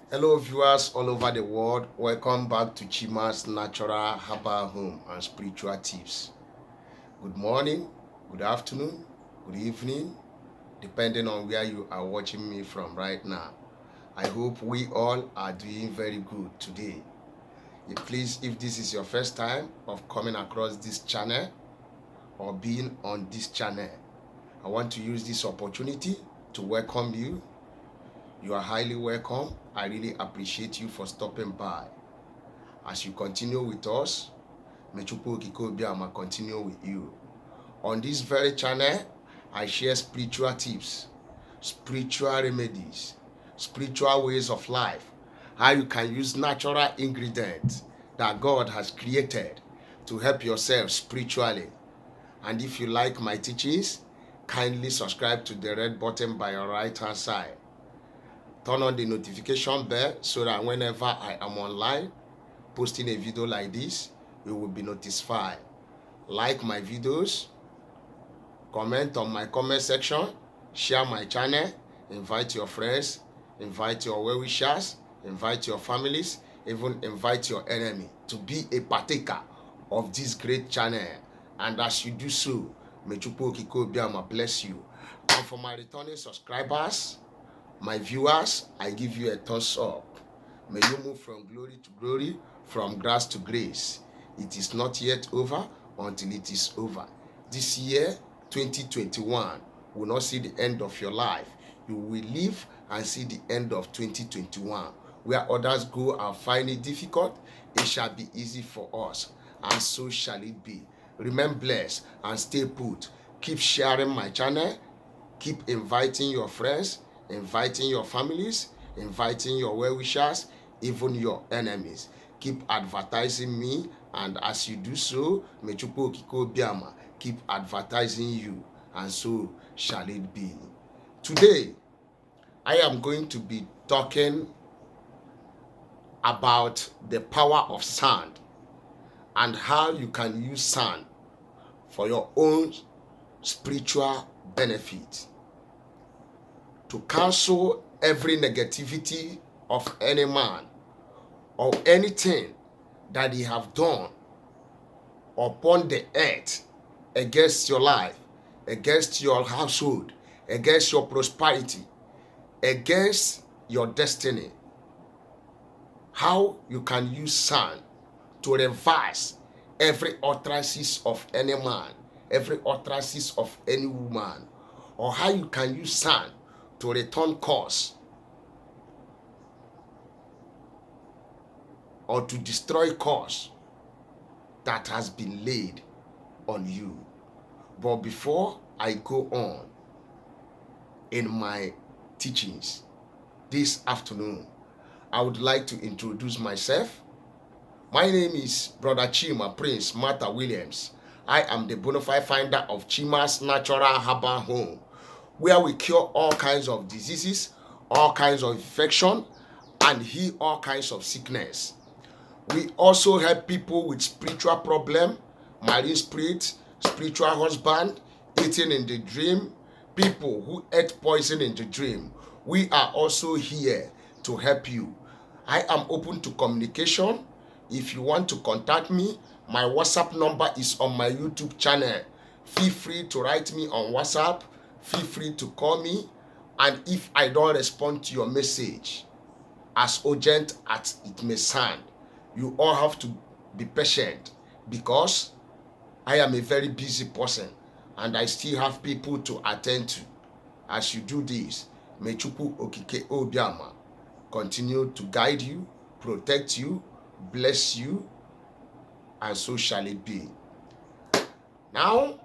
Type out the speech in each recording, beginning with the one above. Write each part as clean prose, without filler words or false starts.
Hello viewers all over the world, welcome back to Chima's Natural Herbal Home and Spiritual Tips. Good morning, good afternoon, good evening, depending on where you are watching me from right now. I hope we all are doing very good today. Please, if this is your first time of coming across this channel or being on this channel, I want to use this opportunity to welcome you. You are highly welcome. I really appreciate you for stopping by. As you continue with us, may Chukwu Okike Obiama continue with you. On this very channel, I share spiritual tips, spiritual remedies, spiritual ways of life, how you can use natural ingredients that God has created to help yourself spiritually. And if you like my teachings, kindly subscribe to the red button by your right hand side. Turn on the notification bell so that whenever I am online posting a video like this, you will be notified. Like my videos, comment on my comment section, share my channel, invite your friends, invite your well-wishers, invite your families, even invite your enemy to be a partaker of this great channel. And as you do so, may Chukwu Okike Obiama bless you. And for my returning subscribers, my viewers, I give you a thumbs up. May you move from glory to glory, from grace to grace. It is not yet over until it is over. This year, 2021, will not see the end of your life. You will live and see the end of 2021. Where others go and find it difficult, it shall be easy for us. And so shall it be. Remain blessed and stay put. Keep sharing my channel. Keep inviting your friends, inviting your families, inviting your well-wishers, even your enemies. Keep advertising me, and as you do so, may Chukwu Okike Obiama keep advertising you, and so shall it be. Today, I am going to be talking about the power of sand and how you can use sand for your own spiritual benefit, to cancel every negativity of any man or anything that he have done upon the earth against your life, against your household, against your prosperity, against your destiny. How you can use sand to reverse every utterances of any man, every utterances of any woman, or how you can use sand to return course or to destroy course that has been laid on you. But before I go on in my teachings this afternoon, I would like to introduce myself. My name is Brother Chima Prince Martha Williams. I am the bona fide founder of Chima's Natural Herbal Home, where we cure all kinds of diseases, all kinds of infection, and heal all kinds of sickness. We also help people with spiritual problem, marine spirit, spiritual husband, eating in the dream, people who ate poison in the dream. We are also here to help you. I am open to communication. If you want to contact me, my WhatsApp number is on my YouTube channel. Feel free to write me on WhatsApp. Feel free to call me. And if I don't respond to your message, as urgent as it may sound, you all have to be patient, because I am a very busy person and I still have people to attend to. As you do this, may Chukwu Okike Obiama continue to guide you, protect you, bless you, and so shall it be. Now,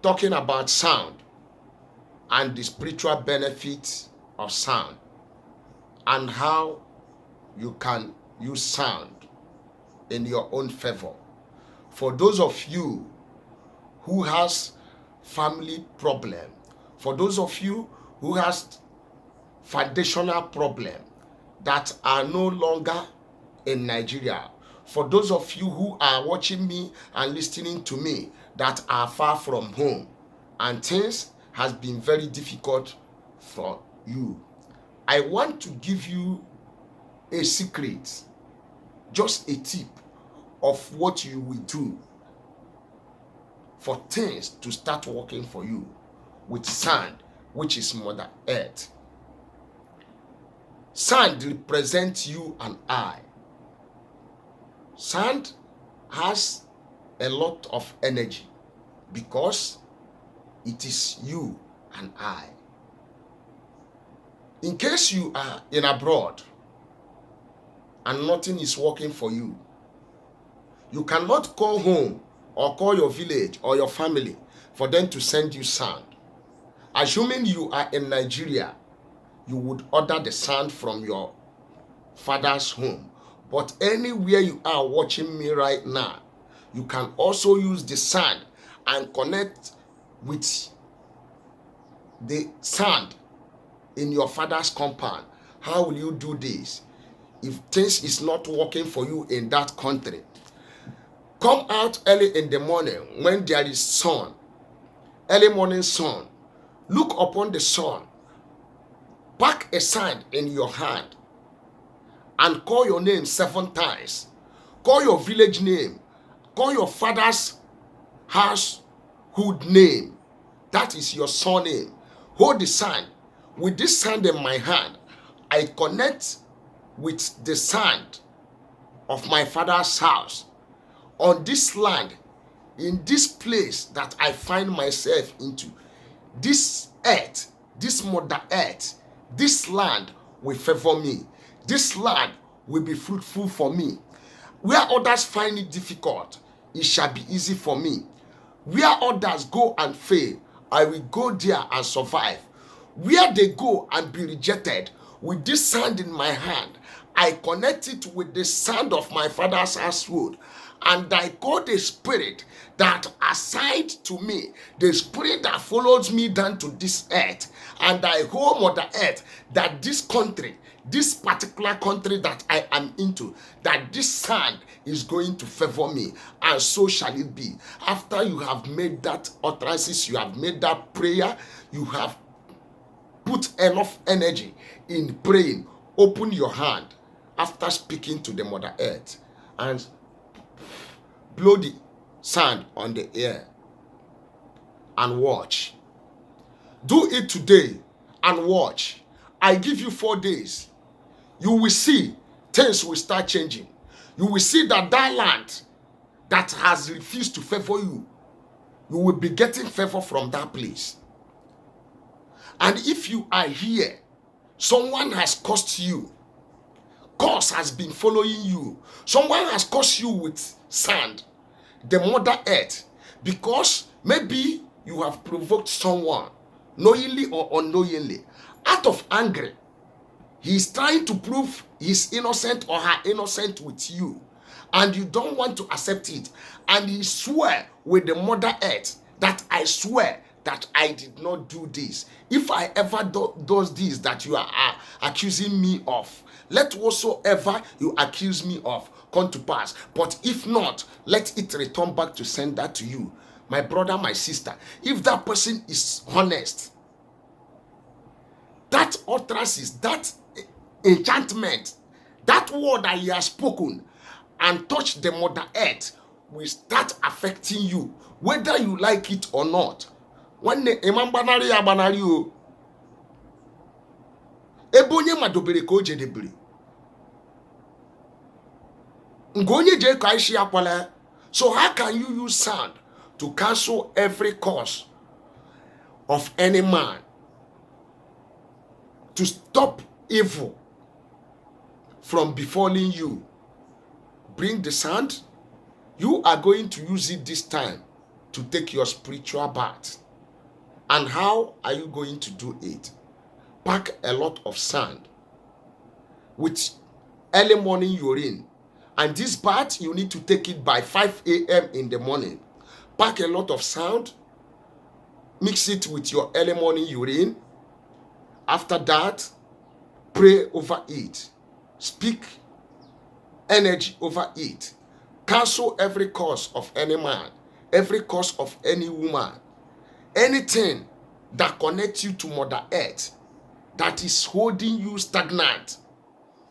talking about sound and the spiritual benefits of sound and how you can use sound in your own favor. For those of you who has family problem, for those of you who has foundational problem that are no longer in Nigeria, for those of you who are watching me and listening to me that are far from home and things has been very difficult for you, I want to give you a secret, just a tip of what you will do for things to start working for you with sand, which is Mother Earth. Sand represents you and I. Sand has a lot of energy because it is you and I. In case you are in abroad and nothing is working for you, you cannot call home or call your village or your family for them to send you sand. Assuming you are in Nigeria, you would order the sand from your father's home. But anywhere you are watching me right now, you can also use the sand and connect with the sand in your father's compound. How will you do this? If things is not working for you in that country, come out early in the morning when there is sun, early morning sun. Look upon the sun. Pack a sand in your hand and call your name 7 times. Call your village name. Call your father's household name. That is your surname. Hold the sand. With this sand in my hand, I connect with the sand of my father's house. On this land, in this place that I find myself into, this earth, this Mother Earth, this land will favor me. This land will be fruitful for me. Where others find it difficult, it shall be easy for me. Where others go and fail, I will go there and survive. Where they go and be rejected, with this sand in my hand, I connect it with the sand of my father's household, and I call the spirit that aside to me, the spirit that follows me down to this earth, and I hold Mother Earth that this country, this particular country that I am into, that this sand is going to favor me, and so shall it be. After you have made that utterances, you have made that prayer, you have put enough energy in praying, open your hand after speaking to the Mother Earth and blow the sand on the air and watch. Do it today and watch. I give you 4 days. You will see things will start changing. You will see that land that has refused to favor you, you will be getting favor from that place. And if you are here, someone has cursed you. Curse has been following you. Someone has cursed you with sand, the Mother Earth, because maybe you have provoked someone, knowingly or unknowingly. Out of anger, he is trying to prove he's innocent or her innocent with you, and you don't want to accept it. And he swear with the Mother Earth that I swear that I did not do this. If I ever does this that you are accusing me of, let whatsoever you accuse me of come to pass. But if not, let it return back to sender to you. My brother, my sister, if that person is honest, that utterances, that enchantment, that word that he has spoken and touched the Mother Earth will start affecting you, whether you like it or not. When the imam banari ya banari o, ebonye madobere ko jedebere. Ngonye je ka ishi akwala. So how can you use sand to cancel every cause of any man, to stop evil from befalling you? Bring the sand. You are going to use it this time to take your spiritual bath. And how are you going to do it? Pack a lot of sand with early morning urine. And this bath, you need to take it by 5 a.m. in the morning. Pack a lot of sand, mix it with your early morning urine. After that, pray over it. Speak energy over it. Cancel every curse of any man, every curse of any woman. Anything that connects you to Mother Earth that is holding you stagnant,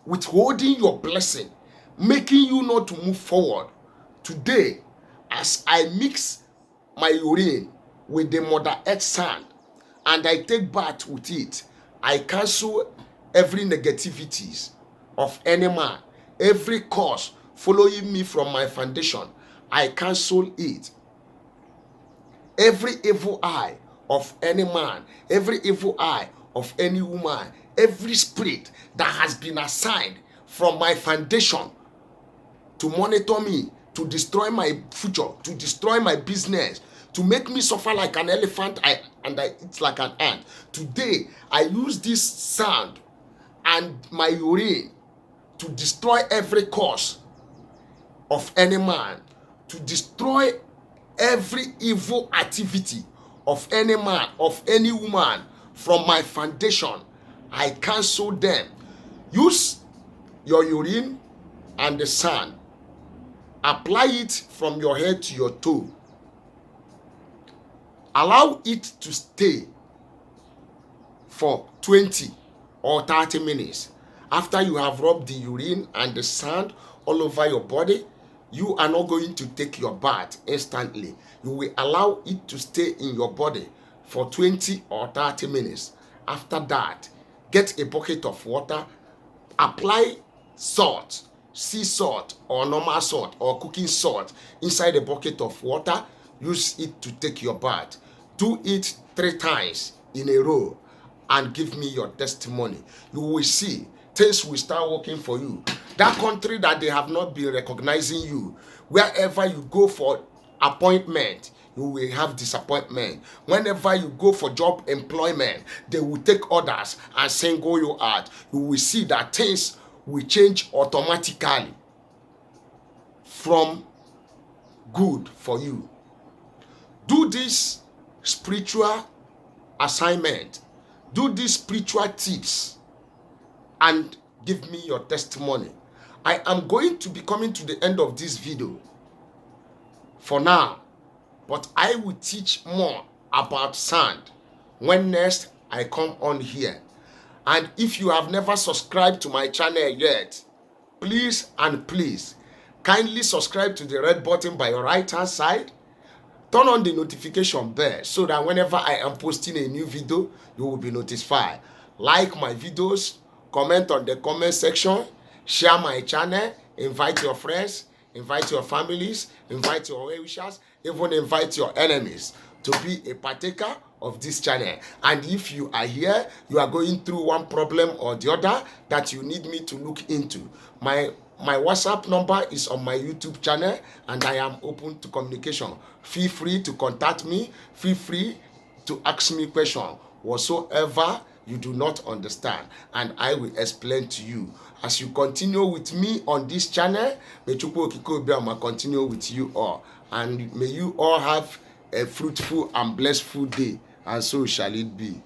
withholding your blessing, making you not to move forward. Today, as I mix my urine with the Mother Earth sand and I take bath with it, I cancel every negativities of any man, every cause following me from my foundation. I cancel it. Every evil eye of any man, every evil eye of any woman, every spirit that has been assigned from my foundation to monitor me, to destroy my future, to destroy my business, to make me suffer like an elephant and I eat like an ant. Today, I use this sand and my urine to destroy every cause of any man, to destroy every evil activity of any man, of any woman from my foundation. I cancel them. Use your urine and the sand. Apply it from your head to your toe. Allow it to stay for 20 or 30 minutes. After you have rubbed the urine and the sand all over your body, you are not going to take your bath instantly. You will allow it to stay in your body for 20 or 30 minutes. After that, get a bucket of water, apply salt, sea salt or normal salt or cooking salt inside a bucket of water. Use it to take your bath. Do it 3 times in a row and give me your testimony. You will see things will start working for you. That country that they have not been recognizing you, wherever you go for appointment, you will have disappointment. Whenever you go for job employment, they will take orders and single you out. You will see that things will change automatically from good for you. Do this spiritual assignment. Do these spiritual tips and give me your testimony. I am going to be coming to the end of this video for now, but I will teach more about sand when next I come on here. And if you have never subscribed to my channel yet, please kindly subscribe to the red button by your right hand side. Turn on the notification bell so that whenever I am posting a new video, you will be notified. Like my videos, comment on the comment section, share my channel, invite your friends, invite your families, invite your well-wishers, even invite your enemies to be a partaker of this channel. And if you are here, you are going through one problem or the other that you need me to look into, my WhatsApp number is on my YouTube channel and I am open to communication. Feel free to contact me. Feel free to ask me questions whatsoever you do not understand, and I will explain to you. As you continue with me on this channel, may Chukwu Okike Obiama continue with you all, and may you all have a fruitful and blissful day, and so shall it be.